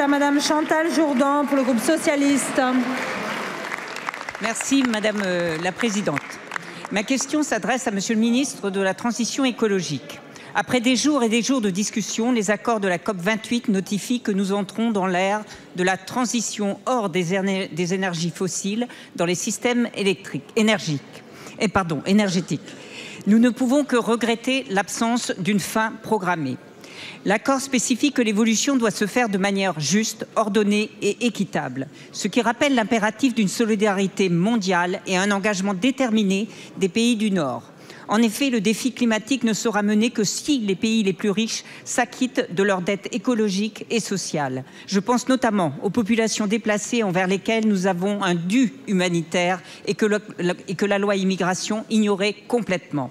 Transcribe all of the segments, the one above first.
à Madame Chantal Jourdan pour le groupe socialiste. Merci Madame la Présidente. Ma question s'adresse à Monsieur le Ministre de la Transition écologique. Après des jours et des jours de discussion, les accords de la COP28 notifient que nous entrons dans l'ère de la transition hors des énergies fossiles dans les systèmes énergétiques. Nous ne pouvons que regretter l'absence d'une fin programmée. L'accord spécifie que l'évolution doit se faire de manière juste, ordonnée et équitable, ce qui rappelle l'impératif d'une solidarité mondiale et un engagement déterminé des pays du Nord. En effet, le défi climatique ne sera mené que si les pays les plus riches s'acquittent de leurs dettes écologiques et sociales. Je pense notamment aux populations déplacées envers lesquelles nous avons un dû humanitaire et que la loi immigration ignorait complètement.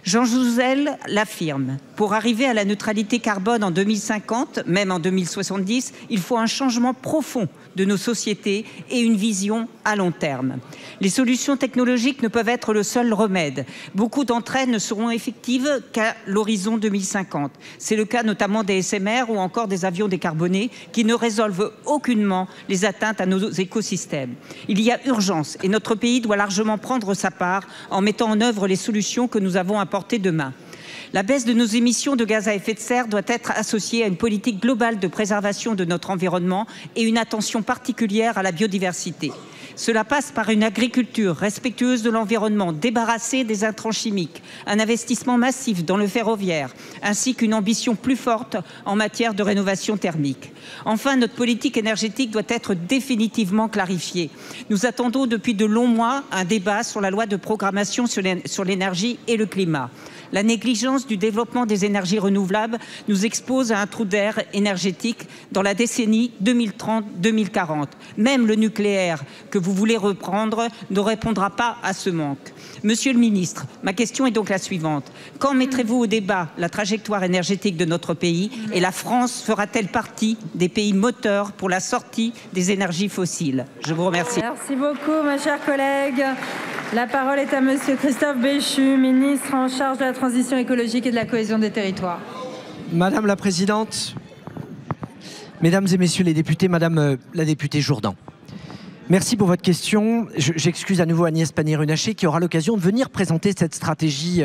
Jean Jouzel l'affirme, pour arriver à la neutralité carbone en 2050, même en 2070, il faut un changement profond de nos sociétés et une vision à long terme. Les solutions technologiques ne peuvent être le seul remède. Beaucoup d'entre elles ne seront effectives qu'à l'horizon 2050. C'est le cas notamment des SMR ou encore des avions décarbonés qui ne résolvent aucunement les atteintes à nos écosystèmes. Il y a urgence et notre pays doit largement prendre sa part en mettant en œuvre les solutions que nous avons à portée de main. La baisse de nos émissions de gaz à effet de serre doit être associée à une politique globale de préservation de notre environnement et une attention particulière à la biodiversité. Cela passe par une agriculture respectueuse de l'environnement, débarrassée des intrants chimiques, un investissement massif dans le ferroviaire, ainsi qu'une ambition plus forte en matière de rénovation thermique. Enfin, notre politique énergétique doit être définitivement clarifiée. Nous attendons depuis de longs mois un débat sur la loi de programmation sur l'énergie et le climat. La négligence du développement des énergies renouvelables nous expose à un trou d'air énergétique dans la décennie 2030-2040. Même le nucléaire que vous voulez reprendre ne répondra pas à ce manque. Monsieur le ministre, ma question est donc la suivante. Quand mettrez-vous au débat la trajectoire énergétique de notre pays et la France fera-t-elle partie des pays moteurs pour la sortie des énergies fossiles? Je vous remercie. Merci beaucoup, ma chère collègue. La parole est à Monsieur Christophe Béchu, ministre en charge de la transition écologique et de la cohésion des territoires. Madame la Présidente, Mesdames et Messieurs les députés, Madame la députée Jourdan, merci pour votre question. J'excuse à nouveau Agnès Pannier-Runacher qui aura l'occasion de venir présenter cette stratégie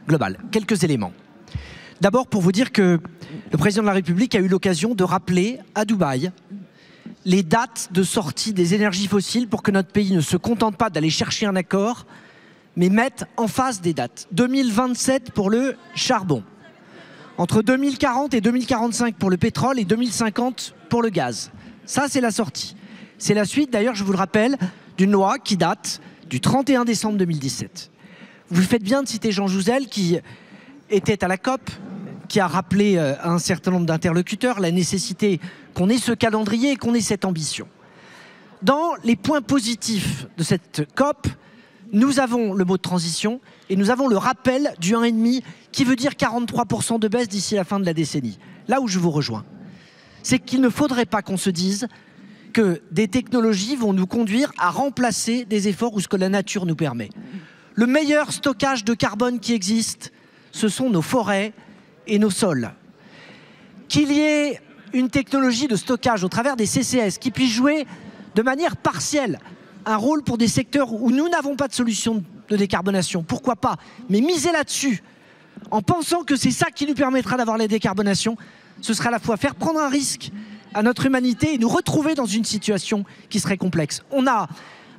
globale. Quelques éléments. D'abord pour vous dire que le président de la République a eu l'occasion de rappeler à Dubaï les dates de sortie des énergies fossiles pour que notre pays ne se contente pas d'aller chercher un accord, mais mette en face des dates. 2027 pour le charbon, entre 2040 et 2045 pour le pétrole et 2050 pour le gaz. Ça, c'est la sortie. C'est la suite, d'ailleurs, je vous le rappelle, d'une loi qui date du 31 décembre 2017. Vous faites bien de citer Jean Jouzel qui était à la COP, qui a rappelé à un certain nombre d'interlocuteurs la nécessité qu'on ait ce calendrier et qu'on ait cette ambition. Dans les points positifs de cette COP, nous avons le mot de transition et nous avons le rappel du 1,5 qui veut dire 43% de baisse d'ici la fin de la décennie. Là où je vous rejoins, c'est qu'il ne faudrait pas qu'on se dise que des technologies vont nous conduire à remplacer des efforts ou ce que la nature nous permet. Le meilleur stockage de carbone qui existe, ce sont nos forêts et nos sols. Qu'il y ait une technologie de stockage au travers des CCS qui puisse jouer de manière partielle un rôle pour des secteurs où nous n'avons pas de solution de décarbonation, pourquoi pas, mais miser là-dessus en pensant que c'est ça qui nous permettra d'avoir la décarbonation, ce sera à la fois faire prendre un risque à notre humanité et nous retrouver dans une situation qui serait complexe. On a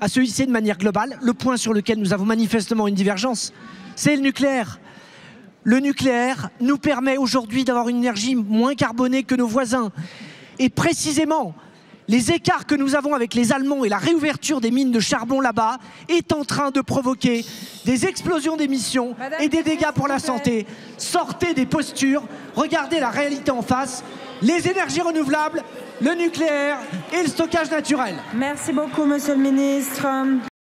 à se hisser de manière globale. Le point sur lequel nous avons manifestement une divergence, c'est le nucléaire. Le nucléaire nous permet aujourd'hui d'avoir une énergie moins carbonée que nos voisins. Et précisément, les écarts que nous avons avec les Allemands et la réouverture des mines de charbon là-bas est en train de provoquer des explosions d'émissions et des dégâts pour la santé. Sortez des postures, regardez la réalité en face, les énergies renouvelables, le nucléaire et le stockage naturel. Merci beaucoup, Monsieur le ministre.